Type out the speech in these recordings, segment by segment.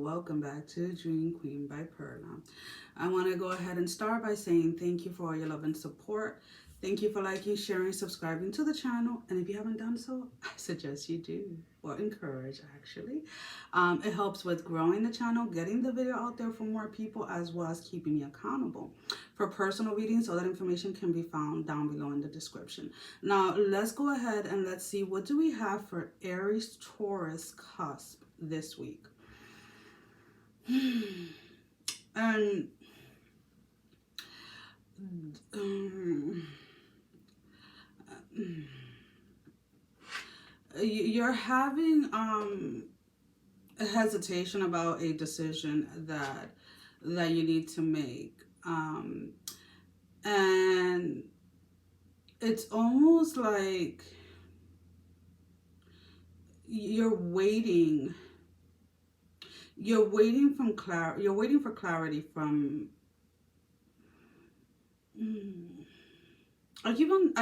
welcome back to Dream Queen by Perla. I want to go ahead and start by saying thank you for all your love and support. Thank you for liking, sharing, subscribing to the channel. And if you haven't done so, I suggest you do, or encourage actually. It helps with growing the channel, getting the video out there for more people, as well as keeping me accountable. For personal readings, all that information can be found down below in the description. Now, let's go ahead and let's see, what do we have for Aries Taurus Cusp this week? And you're having a hesitation about a decision that you need to make, and it's almost like you're waiting for clarity from I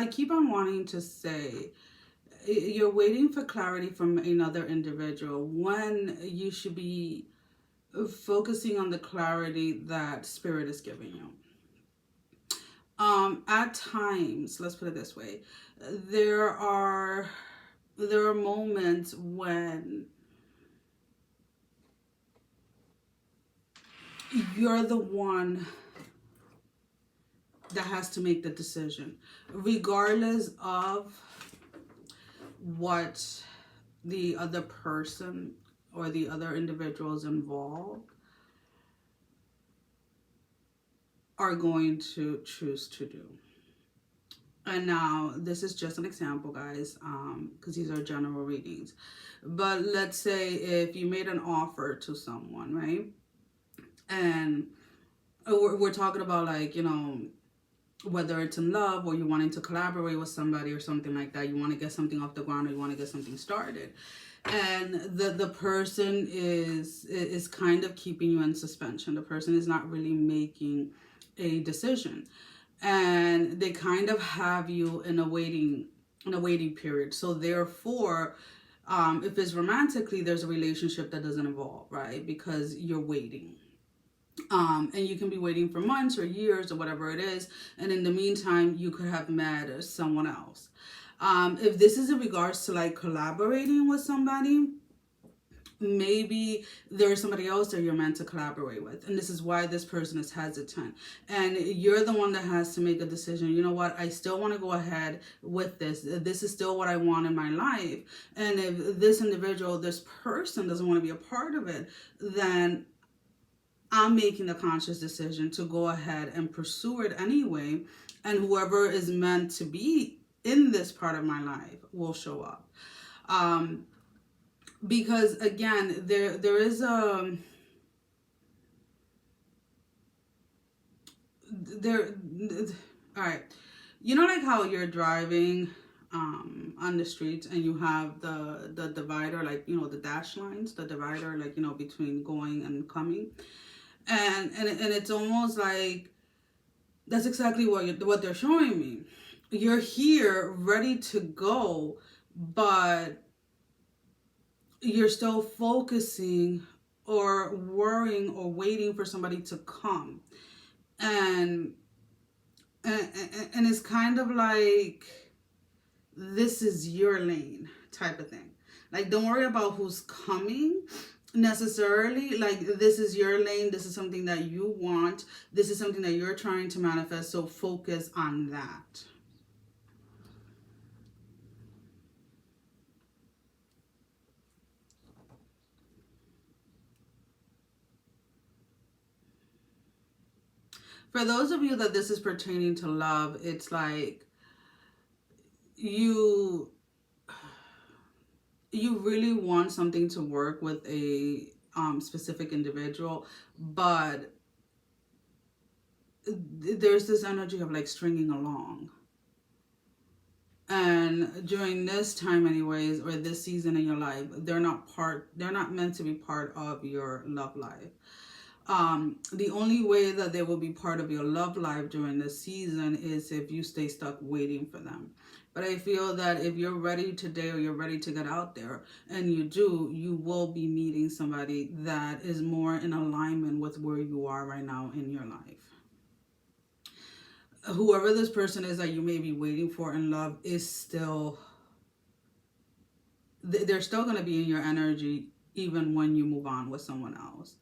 keep on wanting to say you're waiting for clarity from another individual when you should be focusing on the clarity that spirit is giving you. At times, let's put it this way, there are moments when you're the one that has to make the decision, regardless of what the other person or the other individuals involved are going to choose to do. And now, this is just an example, guys, because these are general readings. But let's say if you made an offer to someone, right? And we're talking about, like, you know, whether it's in love or you're wanting to collaborate with somebody or something like that. You want to get something off the ground or you want to get something started. And the person is kind of keeping you in suspension. The person is not really making a decision. And they kind of have you in a waiting period. So therefore, if it's romantically, there's a relationship that doesn't evolve, right? Because you're waiting. And you can be waiting for months or years or whatever it is. And in the meantime, you could have met someone else. If this is in regards to like collaborating with somebody, maybe there's somebody else that you're meant to collaborate with. And this is why this person is hesitant. And you're the one that has to make a decision. You know what? I still want to go ahead with this. This is still what I want in my life. And if this individual, this person doesn't want to be a part of it, then I'm making the conscious decision to go ahead and pursue it anyway. And whoever is meant to be in this part of my life will show up. Because again, there is all right. You know, like how you're driving on the streets and you have the divider, like, you know, the dash lines, the divider, like, you know, between going and coming. And it's almost like that's exactly what they're showing me. You're here ready to go, but you're still focusing or worrying or waiting for somebody to come. And it's kind of like, this is your lane type of thing. Like, don't worry about who's coming necessarily. Like, this is your lane. This is something that you want. This is something that you're trying to manifest. So focus on that. For those of you that this is pertaining to love, it's like you really want something to work with a specific individual, but there's this energy of like stringing along. And during this time anyways, or this season in your life, they're not meant to be part of your love life. The only way that they will be part of your love life during this season is if you stay stuck waiting for them. But I feel that if you're ready today or you're ready to get out there and you do, you will be meeting somebody that is more in alignment with where you are right now in your life. Whoever this person is that you may be waiting for in love is still, they're still going to be in your energy even when you move on with someone else.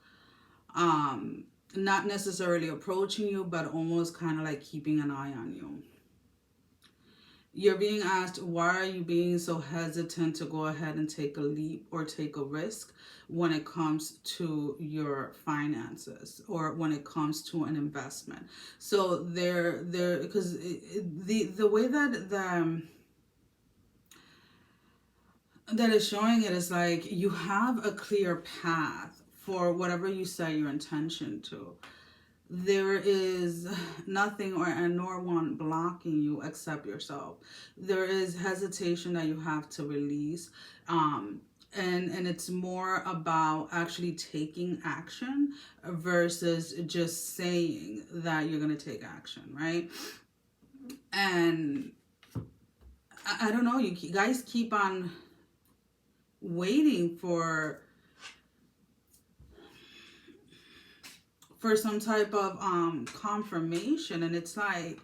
Not necessarily approaching you, but almost kind of like keeping an eye on you. You're being asked, why are you being so hesitant to go ahead and take a leap or take a risk when it comes to your finances or when it comes to an investment? So because the way that is showing it is like you have a clear path for whatever you set your intention to. There is nothing or nor one blocking you except yourself. There is hesitation that you have to release. And it's more about actually taking action versus just saying that you're going to take action, right? And I don't know, you guys keep on waiting for some type of confirmation, and it's like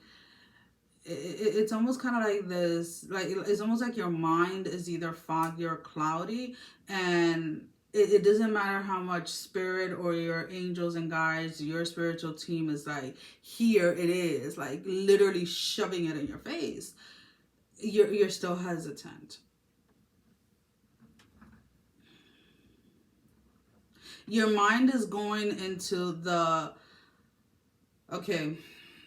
it's almost kind of like this, like it's almost like your mind is either foggy or cloudy, and it doesn't matter how much spirit or your angels and guides, your spiritual team is like, here it is, like literally shoving it in your face. You're still hesitant. Your mind is going into okay,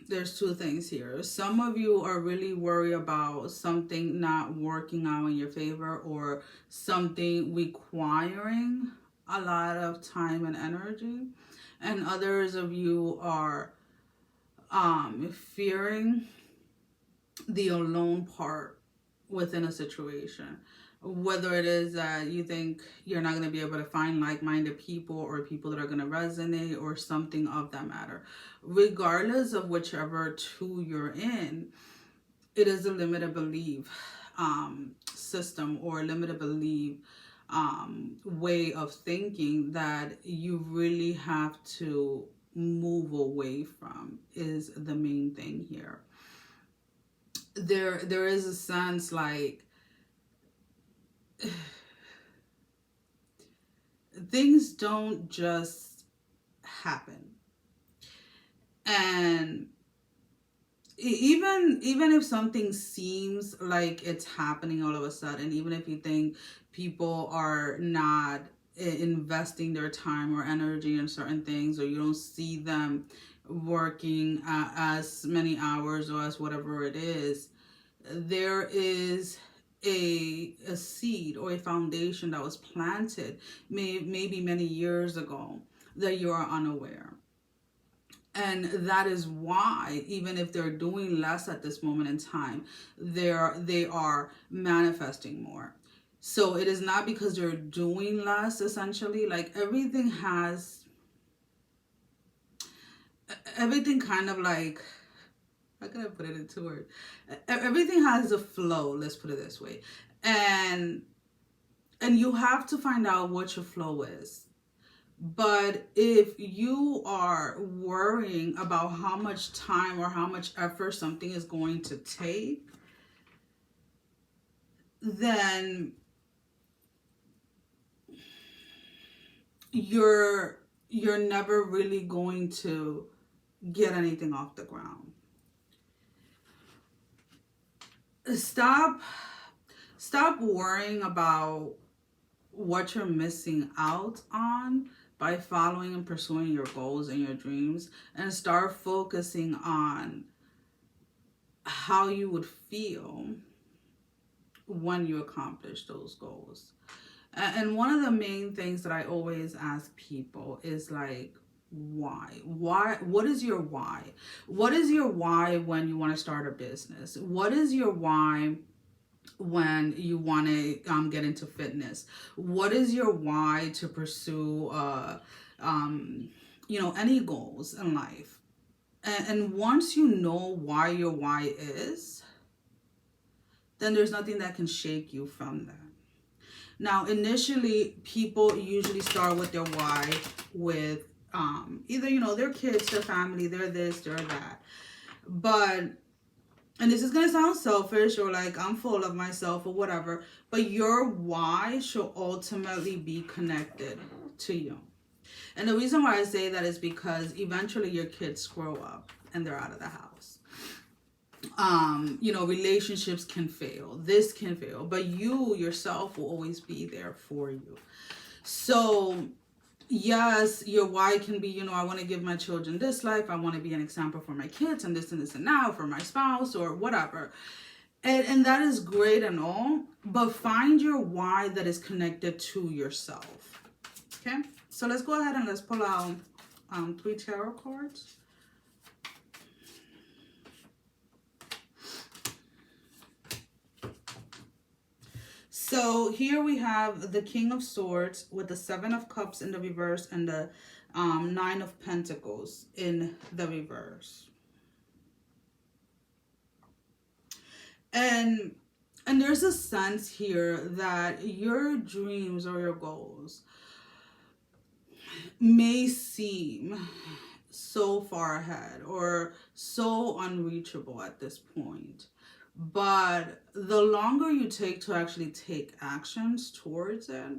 there's two things here. Some of you are really worried about something not working out in your favor or something requiring a lot of time and energy. And others of you are fearing the alone part within a situation. Whether it is that you think you're not going to be able to find like-minded people or people that are going to resonate or something of that matter. Regardless of whichever two you're in, it is a limited belief system or limited belief way of thinking that you really have to move away from is the main thing here. There is a sense like things don't just happen. And even if something seems like it's happening all of a sudden, even if you think people are not investing their time or energy in certain things, or you don't see them working as many hours or as whatever it is, there is a seed or a foundation that was planted maybe many years ago that you are unaware. And that is why, even if they're doing less at this moment in time, they are manifesting more. So it is not because they're doing less, essentially. Like everything kind of like, how can I put it into words? Everything has a flow, let's put it this way. And you have to find out what your flow is. But if you are worrying about how much time or how much effort something is going to take, then you're never really going to get anything off the ground. Stop worrying about what you're missing out on by following and pursuing your goals and your dreams, and start focusing on how you would feel when you accomplish those goals. And one of the main things that I always ask people is like, why? What is your why? What is your why when you want to start a business? What is your why when you want to get into fitness? What is your why to pursue any goals in life. And once you know why your why is, then there's nothing that can shake you from that. Now, initially, people usually start with their why, with either, their kids, their family, they're this, they're that. But, and this is going to sound selfish or like I'm full of myself or whatever, but your why should ultimately be connected to you. And the reason why I say that is because eventually your kids grow up and they're out of the house. Relationships can fail. This can fail. But you yourself will always be there for you. So, yes, your why can be, I want to give my children this life. I want to be an example for my kids and this and this and now for my spouse or whatever. And that is great and all. But find your why that is connected to yourself. Okay? So let's go ahead and let's pull out 3 tarot cards. So here we have the King of Swords with the 7 of Cups in the reverse and the 9 of Pentacles in the reverse. And there's a sense here that your dreams or your goals may seem so far ahead or so unreachable at this point. But the longer you take to actually take actions towards it,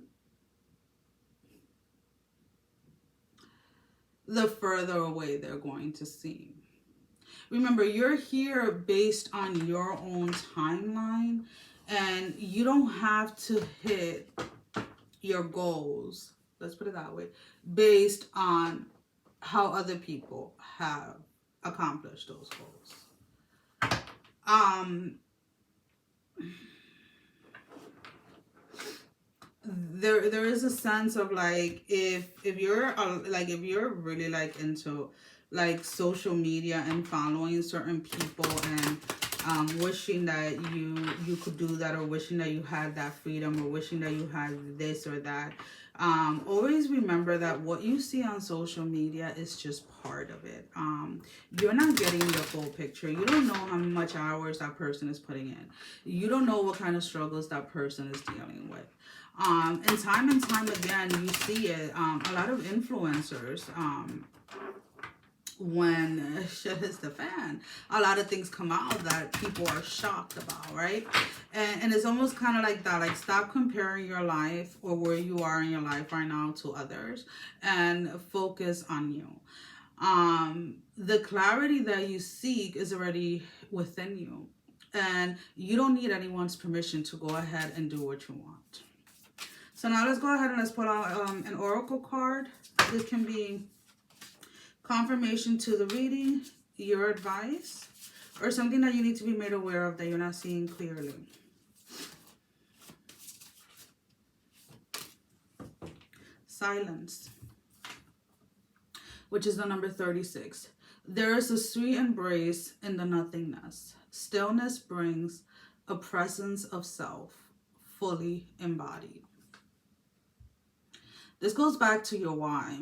the further away they're going to seem. Remember, you're here based on your own timeline, and you don't have to hit your goals, let's put it that way, based on how other people have accomplished those goals. There is a sense of like, if you're really like into like social media and following certain people and wishing that you could do that, or wishing that you had that freedom, or wishing that you had this or that, always remember that what you see on social media is just part of it. You're not getting the full picture. You don't know how much hours that person is putting in. You don't know what kind of struggles that person is dealing with. And time again, you see it. A lot of influencers, when shit hits the fan, a lot of things come out that people are shocked about, right? And it's almost kind of like that, like, stop comparing your life or where you are in your life right now to others and focus on you. The clarity that you seek is already within you, and you don't need anyone's permission to go ahead and do what you want. So now let's go ahead and let's pull out an oracle card. This can be confirmation to the reading, your advice, or something that you need to be made aware of that you're not seeing clearly. Silence, which is the number 36. There is a sweet embrace in the nothingness. Stillness brings a presence of self, fully embodied. This goes back to your why.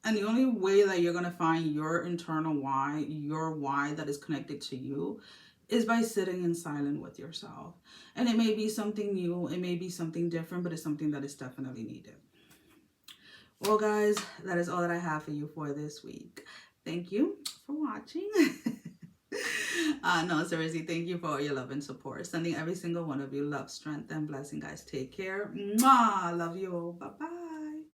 And the only way that you're going to find your internal why, your why that is connected to you, is by sitting in silence with yourself. And it may be something new, it may be something different, but it's something that is definitely needed. Well, guys, that is all that I have for you for this week. Thank you for watching. No, seriously, thank you for all your love and support. Sending every single one of you love, strength, and blessing, guys. Take care. Mwah! Love you all. Bye-bye.